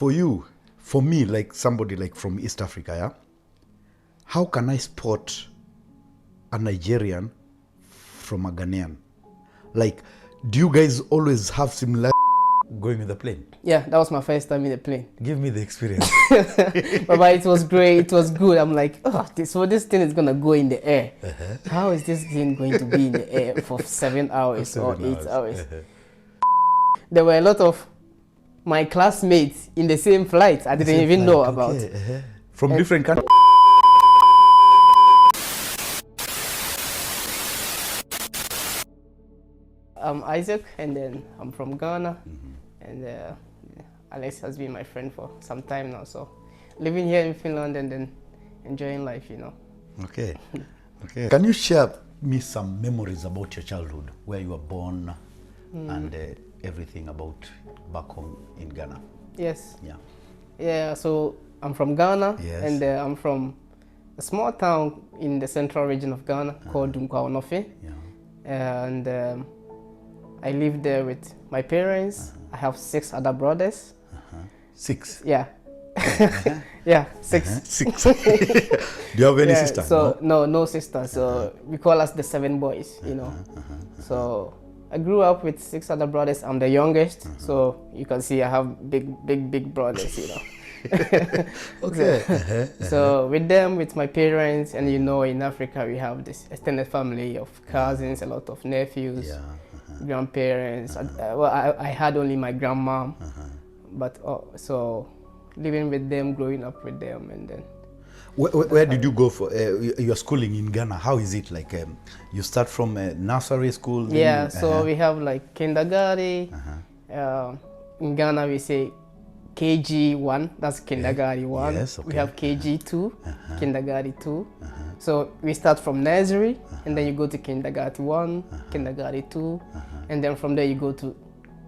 For you, for me, like somebody like from East Africa, yeah, how can I spot a Nigerian from a Ghanaian? Like, do you guys always have similar going with the plane? Yeah, that was my first time in the plane. Give me the experience. But it was great. It was good. I'm like, so this thing is gonna go in the air. How is this thing going to be in the air for 7 hours or 8 hours? There were a lot of my classmates in the same flight. I didn't even know about. From different countries. I'm Isaac, and then I'm from Ghana, and Alex has been my friend for some time now. So living here in Finland and then enjoying life, you know. Okay. Okay. Can you share me some memories about your childhood, where you were born, and everything about back home in Ghana? Yes. Yeah. Yeah. So I'm from Ghana, Yes. and I'm from a small town in the central region of Ghana called Dunkwa-Onofe. Yeah. And I live there with my parents. I have 6 other brothers. 6. Yeah. Yeah, 6. 6. Do you have any sister? So no sister. So we call us the 7 boys, you know. So I grew up with 6 other brothers. I'm the youngest, so you can see I have big brothers, you know. Okay. So with them, with my parents, and you know, in Africa we have this extended family of cousins, a lot of nephews, grandparents. I had only my grandma, but so living with them, growing up with them, and then. Where did you go for your schooling in Ghana? How is it like? You start from nursery school? Yeah, so we have like kindergarten. In Ghana we say KG1, that's kindergarten 1. Yes, okay. We have KG2, kindergarten 2. So we start from nursery, and then you go to kindergarten 1, kindergarten 2, and then from there you go to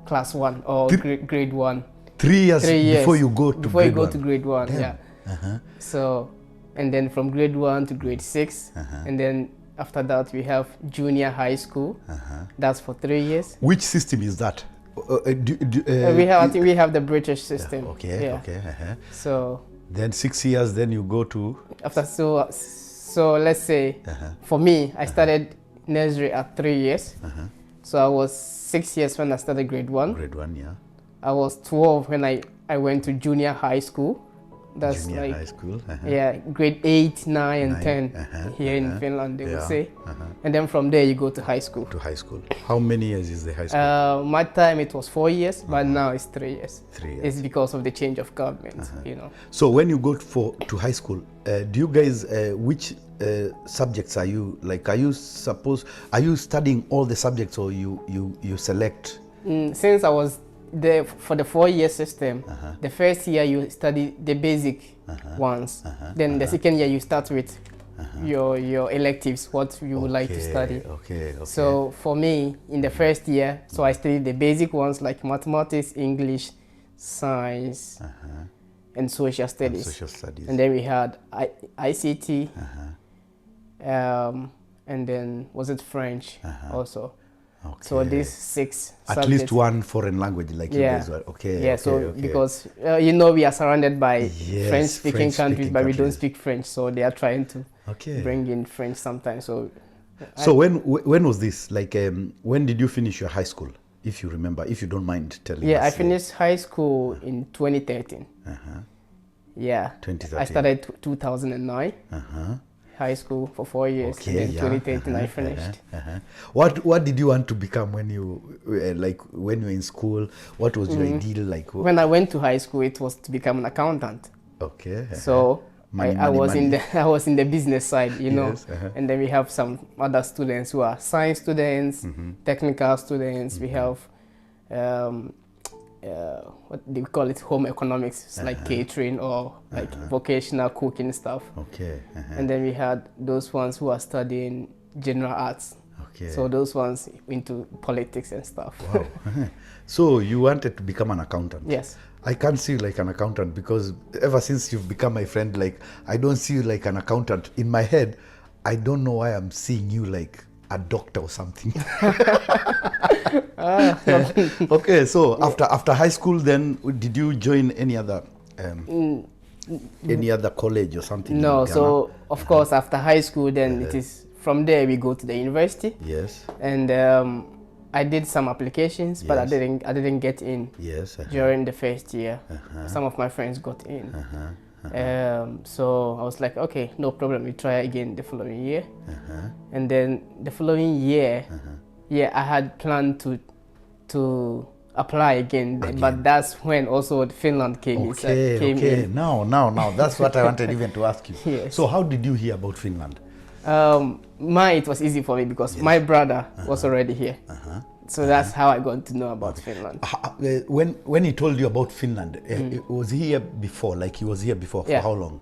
class 1 or grade 1. 3 years before you go to before grade you go 1. to grade 1. Damn. Yeah. So, and then from grade 1 to grade 6, and then after that we have junior high school. That's for 3 years. Which system is that? I think we have the British system. Okay. Yeah. Okay. So then 6 years, then you go to. After so let's say for me, I started nursery at 3 years. So I was 6 years when I started grade 1. Grade 1, yeah. I was 12 when I went to junior high school. That's junior like high school. Yeah, grade 8, 9, and 10 here in Finland, they would say. And then from there you go to high school. To high school. How many years is the high school? My time it was 4 years, but now it's 3 years. 3 years. It's because of the change of government, you know. So when you go to high school, do you guys which subjects are you like? Are you studying all the subjects, or you select? Since I was there for the 4-year system, the first year you study the basic ones. Then the second year you start with your electives, what you would like to study. Okay. So for me, in the first year, so I studied the basic ones like mathematics, English, science, and social studies. And then we had ICT, and then was it French also. Okay. So these 6 at subjects. least one foreign language, like you guys were. Okay. Yeah. Because you know, we are surrounded by French-speaking countries, but we don't speak French, so they are trying to bring in French sometimes. So when was this? Like, when did you finish your high school, if you remember? If you don't mind telling us. Yeah, I finished high school in 2013. Yeah. 2013. I started 2009. High school for 4 years, and then 2013 I finished. What did you want to become when you when you were in school? What was your ideal like? When I went to high school, it was to become an accountant. Okay. So I was in the business side, you know. Yes, and then we have some other students who are science students, technical students. We have what they call it, home economics. It's like catering or like vocational cooking stuff. Okay. And then we had those ones who are studying general arts. Okay. So those ones into politics and stuff. Wow. So you wanted to become an accountant? Yes. I can't see you like an accountant, because ever since you've become my friend, like I don't see you like an accountant. In my head, I don't know why I'm seeing you like a doctor or something. Okay, so after high school, then did you join any other college or something? No, in Ghana? so of course after high school, then it is from there we go to the university. Yes. And I did some applications, but Yes. I didn't get in. Yes. During the first year. Some of my friends got in. So I was like, okay, no problem, we try again the following year. And then the following year, I had planned to apply again. But that's when also Finland came in. Now, that's what I wanted even to ask you. Yes. So how did you hear about Finland? It was easy for me because my brother was already here. So that's how I got to know about Finland. When he told you about Finland, was he here before? Like he was here before for how long?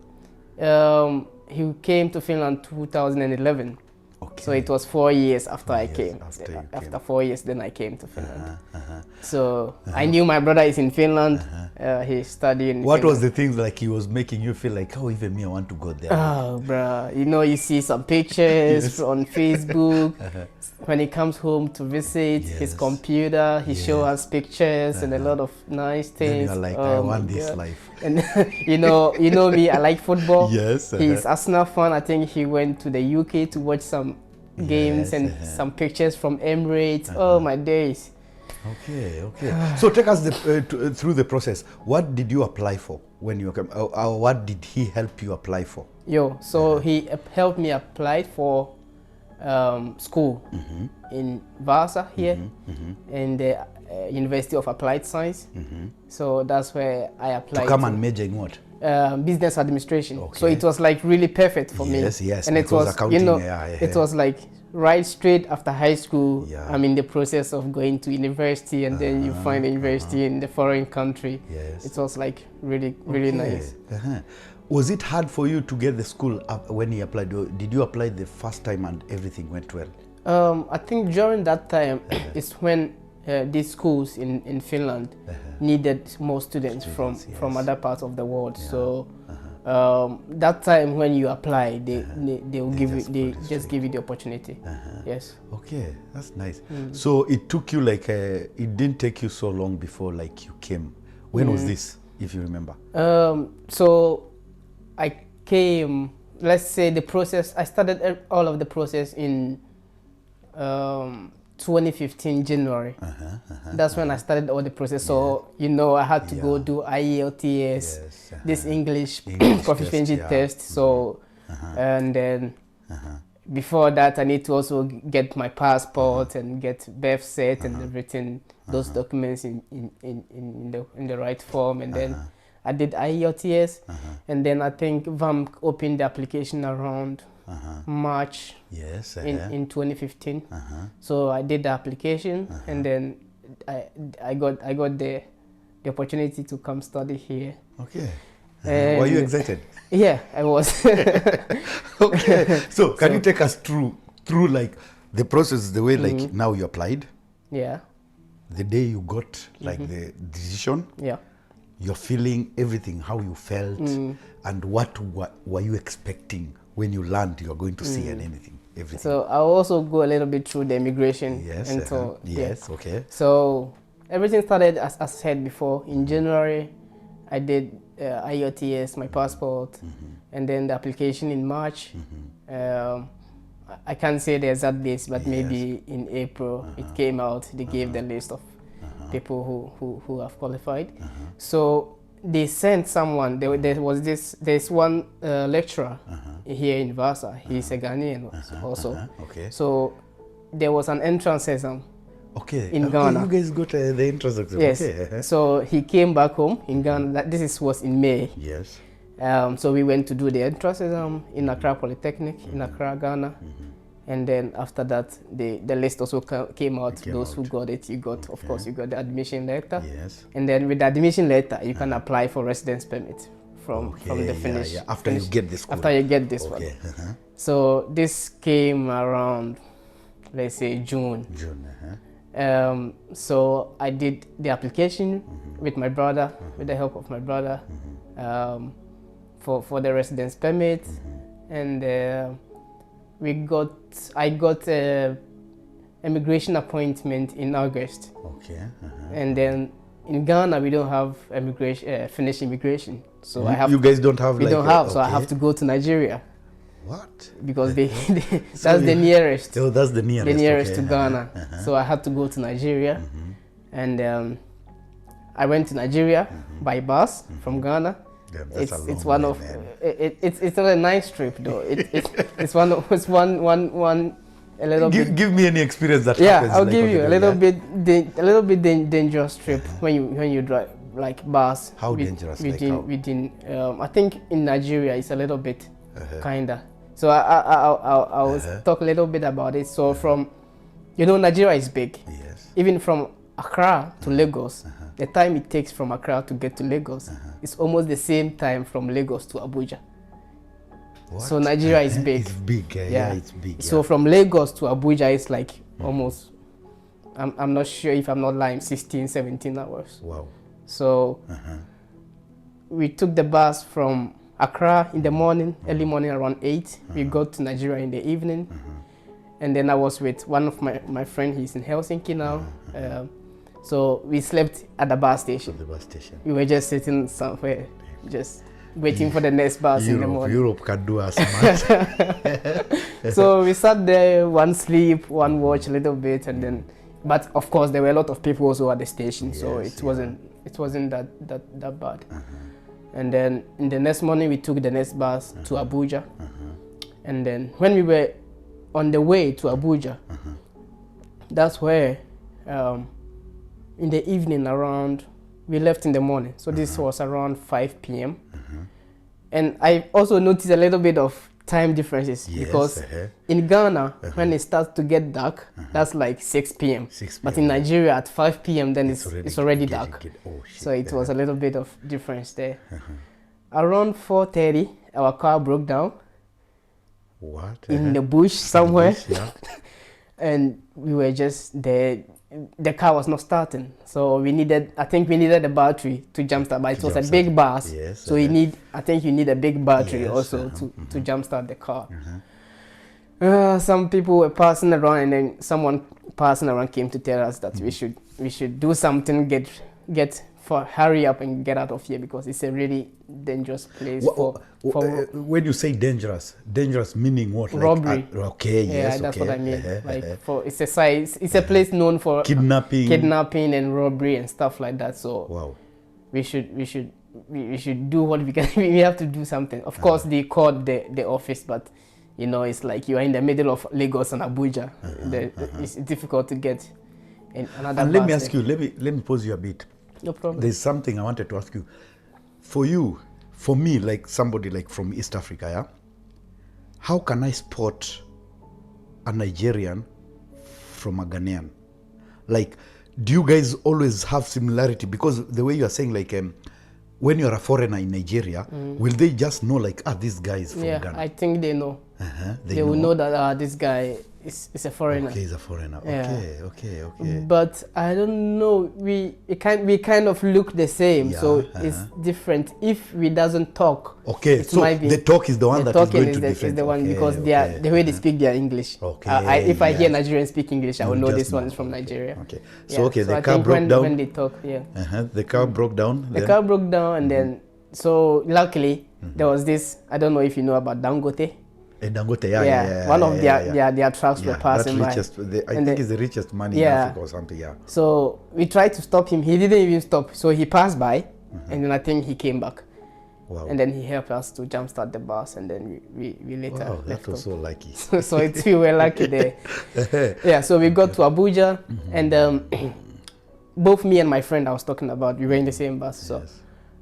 He came to Finland 2011. Okay. So it was 4 years after I came. After 4 years, then I came to Finland. So I knew my brother is in Finland. He studied in What Finland. was the things like he was making you feel like, oh, even me, I want to go there? Oh, bro. You see some pictures on Facebook. When he comes home to visit his computer, he shows us pictures and a lot of nice things. Then you're like, I want this life. And you know me, I like football. Yes. He's Arsenal fan. I think he went to the UK to watch some games and some pictures from Emirates. Oh my days. Okay. So take us through the process. What did you apply for when you came? Or what did he help you apply for? He helped me apply for school in Vasa here in the University of Applied Science. So that's where I applied. To come and major in what? Business administration. Okay. So it was like really perfect for me. Yes. And it was, accounting, it was like right straight after high school. Yeah. I'm in the process of going to university, and then you find a university in the foreign country. Yes. It was like really nice. Was it hard for you to get the school up when you applied? Did you apply the first time and everything went well? I think during that time is when these schools in Finland needed more students from other parts of the world. So that time when you apply, they will give you give you the opportunity. Yes. Okay, that's nice. So it took you like it didn't take you so long before like you came. When was this, if you remember? So I came. Let's say the process. I started all of the process in 2015 January. That's when I started all the process. So I had to go do IELTS, this English proficiency test. So and then before that, I need to also get my passport and get birth cert and everything, those documents in the right form, and then I did IELTS, and then I think VAM opened the application around March in 2015. So I did the application, and then I got the opportunity to come study here. Okay. Were you excited? Yeah, I was. Okay. So can you take us through like the process, the way like now you applied? Yeah. The day you got like the decision. Yeah. Your feeling, everything, how you felt, and what were you expecting when you learned you are going to see and everything. So I'll also go a little bit through the immigration. Yes. Okay. So everything started as I said before. In January, I did IELTS, my passport, and then the application in March. I can't say the exact dates, but maybe in April it came out. They gave the list of people who have qualified. So they sent someone. There's one lecturer here in Vasa. He's a Ghanaian also. Okay. So there was an entrance exam. Okay. In Ghana. You guys got the entrance exam. Yes. Okay. So he came back home in Ghana. Was in May. Yes. So we went to do the entrance exam in Accra Polytechnic in Accra, Ghana. And then after that, the list also came out. Those who got it, of course, you got the admission letter. Yes. And then with the admission letter, you can apply for residence permit from the Finnish. After you get this. After you get this one. So this came around, let's say June. So I did the application with my brother, with the help of my brother, for the residence permit, and I got a immigration appointment in August. Okay. And then in Ghana we don't have Finnish immigration, so I have. You guys don't have. We like don't have, okay. so I have to go to Nigeria. What? Because that's the nearest. Oh, that's the nearest. The nearest okay. to Ghana. So I had to go to Nigeria, and I went to Nigeria by bus from Ghana. Yeah, It's one of it's not a nice trip though. It's one a little bit. Give me any experience that Yeah, happens. I'll like, give you a little yeah? bit dangerous trip when you drive like bus. How dangerous? Within I think in Nigeria it's a little bit kinda. So I will talk a little bit about it. So from, Nigeria is big. Yes. Even from Accra to Lagos, the time it takes from Accra to get to Lagos is almost the same time from Lagos to Abuja. What? So Nigeria is big. It's big. Yeah, it's big. So from Lagos to Abuja, it's like almost, I'm not sure if I'm not lying, 16, 17 hours. Wow. So we took the bus from Accra in the morning, early morning around 8. We got to Nigeria in the evening. And then I was with one of my friend, he's in Helsinki now. So we slept at the bus station. We were just sitting somewhere, just waiting for the next bus in the morning. Europe can do as much. So we sat there, one sleep, one watch a little bit, and then, but of course there were a lot of people also at the station, so it wasn't that bad. And then in the next morning we took the next bus to Abuja, and then when we were on the way to Abuja, that's where in the evening we left in the morning, so this was around 5 p.m. And I also noticed a little bit of time differences, because in Ghana when it starts to get dark, that's like 6 p.m. But in Nigeria at 5 p.m. then it's already dark. So it was a little bit of difference there. Around 4:30 our car broke down. What? In the bush somewhere. Yeah. And we were just there. The car was not starting, so I think we needed a battery to jumpstart, but it was a big bus, so you need a big battery also to jumpstart the car. Some people were passing around, and then someone passing around came to tell us that we should do something, hurry up and get out of here, because it's a really dangerous place. When you say dangerous meaning what? Robbery. Okay, yes, that's okay. what I mean. It's a place known for kidnapping and robbery and stuff like that. So we should do what we can. We have to do something. Of course, they called the office, but it's like you are in the middle of Lagos and Abuja. It's difficult to get in another. And let me ask you. Let me pause you a bit. No problem. There's something I wanted to ask you. For me, like somebody like from East Africa, yeah? How can I spot a Nigerian from a Ghanaian? Like, do you guys always have similarity? Because the way you are saying, like, when you're a foreigner in Nigeria, will they just know, like, this guy is from Ghana? I think they know. They will know that this guy is a foreigner. Okay, he's a foreigner. Yeah. Okay. But I don't know. We kind of look the same, so it's different. If we doesn't talk, okay, so the talk is the one that is going to different. Is the one, because the way they speak their English. Okay. If I hear Nigerians speak English, I will know this one is from Nigeria. Okay. So the car broke down. When they talk, the car broke down. The car broke down, and then luckily there was this. I don't know if you know about Dangote. Dangote, one of their trucks were passing by. I think he's the richest man in Africa or something, So we tried to stop him. He didn't even stop. So he passed by, and then I think he came back. Wow. And then he helped us to jumpstart the bus, and then we later left. That was so lucky. So we were lucky there. So we got to Abuja, and both me and my friend I was talking about, we were in the same bus. So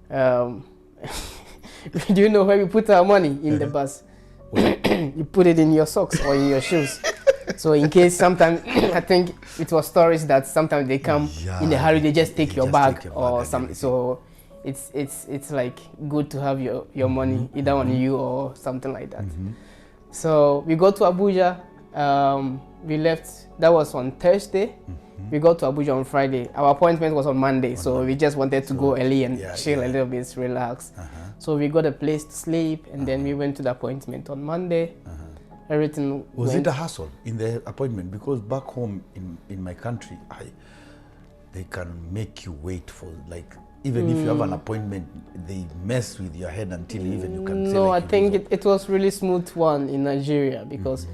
do you know where we put our money in the bus? You put it in your socks or in your shoes. So in case sometimes, I think it was stories that sometimes they come in a hurry, they just take your bag or something. So it's like good to have your money either on you or something like that. So we go to Abuja. We left, that was on Thursday. We got to Abuja on Friday. Our appointment was on Monday, so we just wanted to go early and chill a little bit, relax. So we got a place to sleep, and then we went to the appointment on Monday. everything Was went. it a hassle in the appointment? Because back home in my country, they can make you wait for like, even if you have an appointment, they mess with your head until even you can say No, like I think it was really smooth one in Nigeria because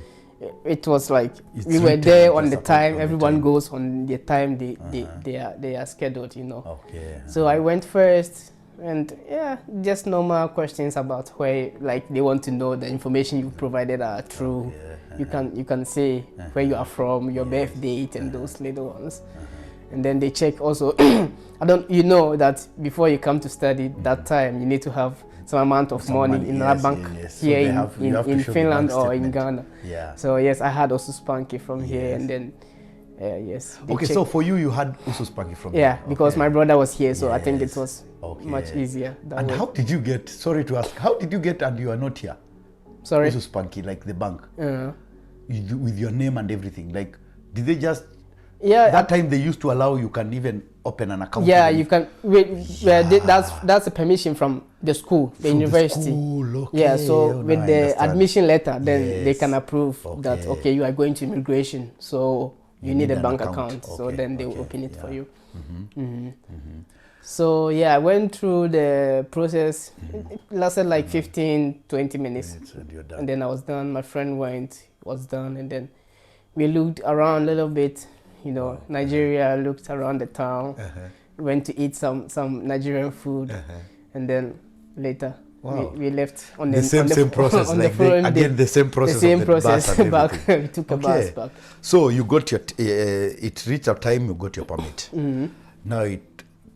it was like It's we were written, there just on the appoint time. on the Everyone time. goes on the time they are scheduled, you know. Okay. So I went first, and yeah, just normal questions about where, like they want to know the information you provided are true. You can say where you are from, your birth date, and those little ones. And then they check also. You know that before you come to study, that time you need to have some amount of money in our bank here in Finland or in Ghana. Yeah. So yes, I had also Spanky from here, and then yes. Okay, so for you had also Spanky from yeah, here. because Okay. my brother was here, so I think it Yes. was Okay. much easier. That And way. how did you get? Sorry to ask. How did you get and you are not here? Sorry. Also Spanky, like the bank, with your name and everything. Like, did they just? Yeah. That time they used to allow you can even open an account. Yeah, even you can. That's a permission from the school, the from university. The school, okay. Yeah, so Now with I the understand. admission letter, then they Yes. can approve that Okay. okay, you are going to immigration, so you need a an bank account. account. So Okay, then they will okay, open it for yeah. you. So yeah, I went through the process. It lasted like 15-20 minutes, And you're done. and then I was done. My friend was done, and then we looked around a little bit. You know, Nigeria, looked around the town, went to eat some Nigerian food, and then later we left on the same process, on like the following day. again the same process. The same of the process bus and back. everything. We took a bus back. So you got your. It reached a time you got your permit. Now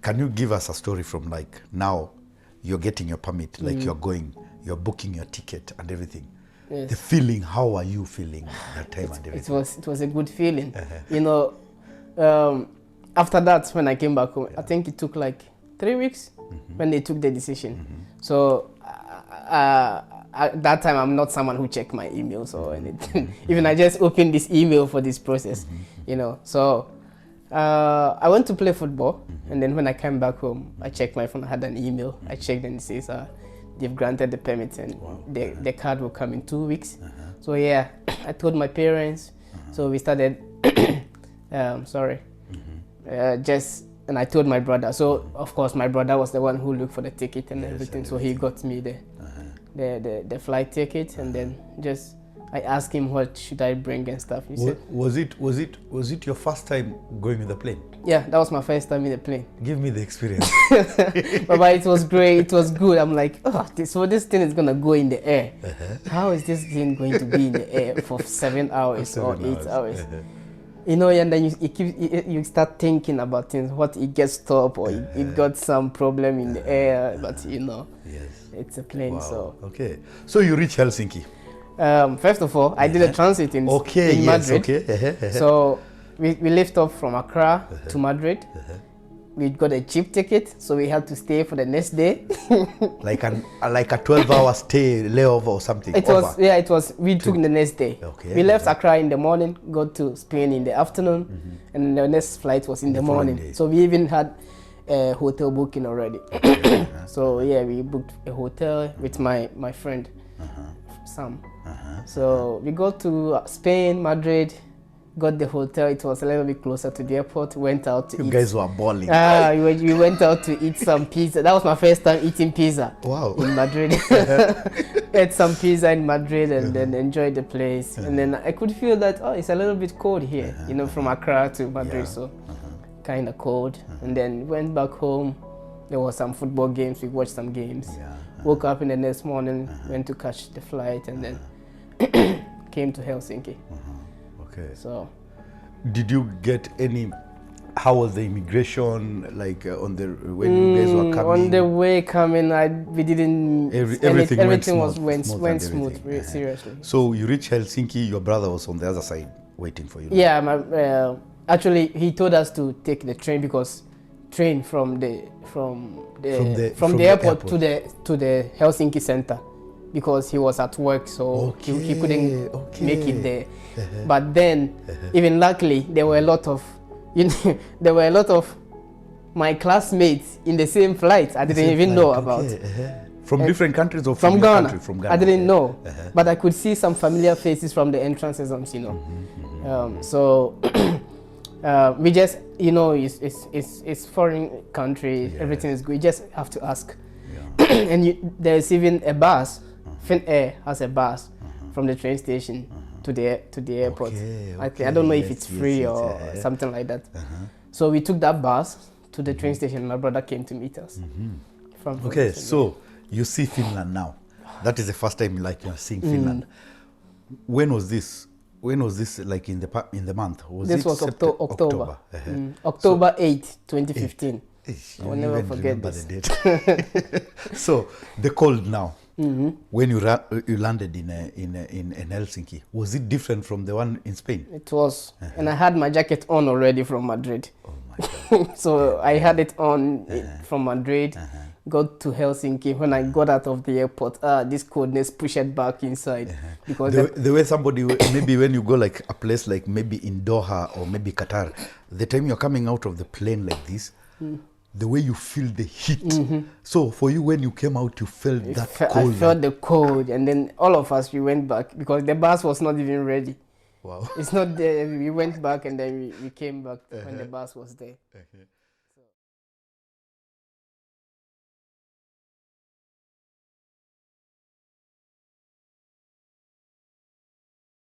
can you give us a story from like now, you're getting your permit, like you're booking your ticket and everything. Yes. The feeling, how are you feeling that time and everything? It was a good feeling. You know, after that when I came back home, I think it took like 3 weeks when they took the decision. So at that time I'm not someone who check my emails or anything. Even I just opened this email for this process, you know. So I went to play football, and then when I came back home, I checked my phone. I had an email. I checked and it says they've granted the permit, and the card will come in 2 weeks. So yeah, I told my parents. So we started. And I told my brother. So of course my brother was the one who looked for the ticket and everything. So he got me the flight ticket, and then I asked him what should I bring and stuff. He said, Was it your first time going with the plane? yeah, that was my first time in the plane. Give me the experience. But it was great. It was good. I'm like, so this thing is gonna go in the air. How is this thing going to be in the air for 7 hours or 8 hours? You know, and then you start thinking about things. What it gets stopped or it got some problem in the air, but you know, it's a plane. Wow. So okay, so you reach Helsinki. First of all, I did a transit in Madrid. Okay. So we left off from Accra to Madrid. We got a cheap ticket, so we had to stay for the next day. like a 12-hour stay layover or something. It was. We took the next day. Okay. We left Accra in the morning, got to Spain in the afternoon, and the next flight was in the morning. day. So we even had a hotel booking already. So yeah, we booked a hotel with my friend Sam. So we got to Spain, Madrid, got the hotel. It was a little bit closer to the airport. Went out to eat. You guys were balling. We went out to eat some pizza. That was my first time eating pizza. Wow. In Madrid. Ate some pizza in Madrid and then enjoyed the place. And then I could feel that, it's a little bit cold here, you know, from Accra to Madrid. So kind of cold. And then went back home. There was some football games. We watched some games. Woke up in the next morning, went to catch the flight, and then came to Helsinki. Okay. So, did you get any? How was the immigration like when you guys were coming? On the way coming, we didn't. Everything went smooth. Seriously. So you reached Helsinki. Your brother was on the other side waiting for you. Yeah, actually, he told us to take the train because train from the airport to the Helsinki center, because he was at work, so he couldn't make it there. But then, even luckily, there were a lot of my classmates in the same flight. I didn't even know about From different countries or from your Ghana. country? From Ghana. I didn't okay. know, but I could see some familiar faces from the entrance exams, So we just, it's foreign country. Everything is good. You just have to ask. And there's even a bus. Finnair has a bus from the train station to the airport. Okay. I don't know if it's free or something like that. So we took that bus to the train station. My brother came to meet us. Okay, so you see Finland now. That is the first time like you're seeing Finland. When was this? When was this like in the month? This was October. October 8th, 2015. I will never forget this. The date. So the cold now. When you landed in Helsinki, was it different from the one in Spain? It was, and I had my jacket on already from Madrid. Oh my God. So I had it on from Madrid. Got to Helsinki. When I got out of the airport, this coldness pushed back inside. Because the way somebody, maybe when you go like a place like maybe in Doha or maybe Qatar, the time you're coming out of the plane like this, the way you feel the heat. So for you, when you came out, you felt that cold. I felt the cold, and then all of us, we went back because the bus was not even ready. Wow. It's not there. We went back, and then we came back when the bus was there.